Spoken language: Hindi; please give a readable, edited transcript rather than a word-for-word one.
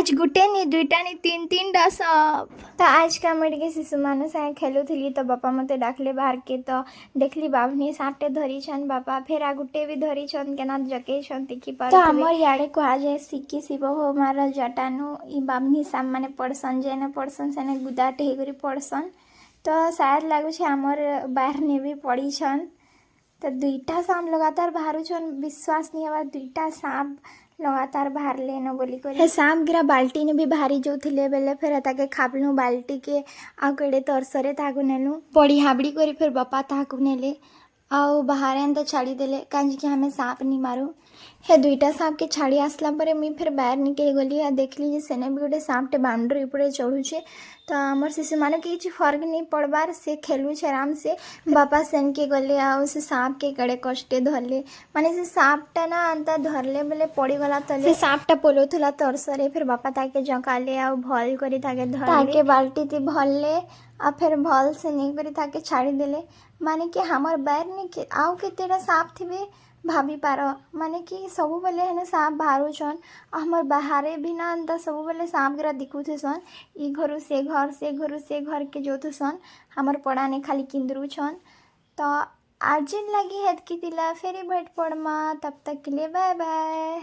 आज गुटे नी दुईटा नी तीन तीन टा साप। तो आज का मुझे शिशु मान सागे खेलुली तो बापा मते डाकले बाहर के तो देखली बाबनी सापटे धरी छन बापा फेर आ गुटे भी धरी छन केना जके छन देखि पार। तो हमर याडे कहा जाए सिक्की शिव हो मार जटानु ई बाबनी साप माने पड़सन जेने पड़सन सेने गुदाटे हेगरी पड़सन। तो शायद लागू छे हमर बाहर ने भी पड़ी छन। तो दुईटा सांप लगातार बाहर छन विश्वास नहीं हवा दुईटा सांप लगातार बाहर लेनो बोली कर हे सांप गिरा बाल्टी ने भी बाहरी जोथिले बेले फिर ताके खाबलु बाल्टी के आ कड़े तरसरे ताकु नेलु पड़ी हाबड़ी करी फिर बापा ताकु नेले आउ बाहर एंता छाड़ी देले कांजी कि हमें सांप नहीं मारू। हे दुईटा सांप के छाड़ी आसला पर मुई फिर बाहर निकली गली आ देखली जे सेने भी गोटे सांपटे बाउंड्री उपरे चढ़ुचे। तो आमर शिशु मान के किसी फर्क नहीं पड़बार से खेलु छे आराम से बापा सेन के गले आउ से सांप के कड़े कष्टे धरले माने से सांपटा ना अंता धरले बेले पड़ी गला तले से सांपटा पोलोथला तरसरे फिर बापा ताके जकाले आउ भल करी ताके धरले ताके बाल्टी ती भरले आ फिर भल से नहीं करी ताके छाड़ी देले माने कि हमर बैर ने के आउ केतेटा सांप थिबे भाभी पार माने कि सबु बेले हेने सांप बाहर छन हमर बाहरे भी ना अंता सबु बेले सांप गिरा दिखुथे सन ई घरु से घर से घरु से घर के जोथु सन हमर पड़ाने खाली किंदरू छन। तो आज लगी हेत की तिला फेरी भेट पड़मा तब तक के लिए बाय बाय।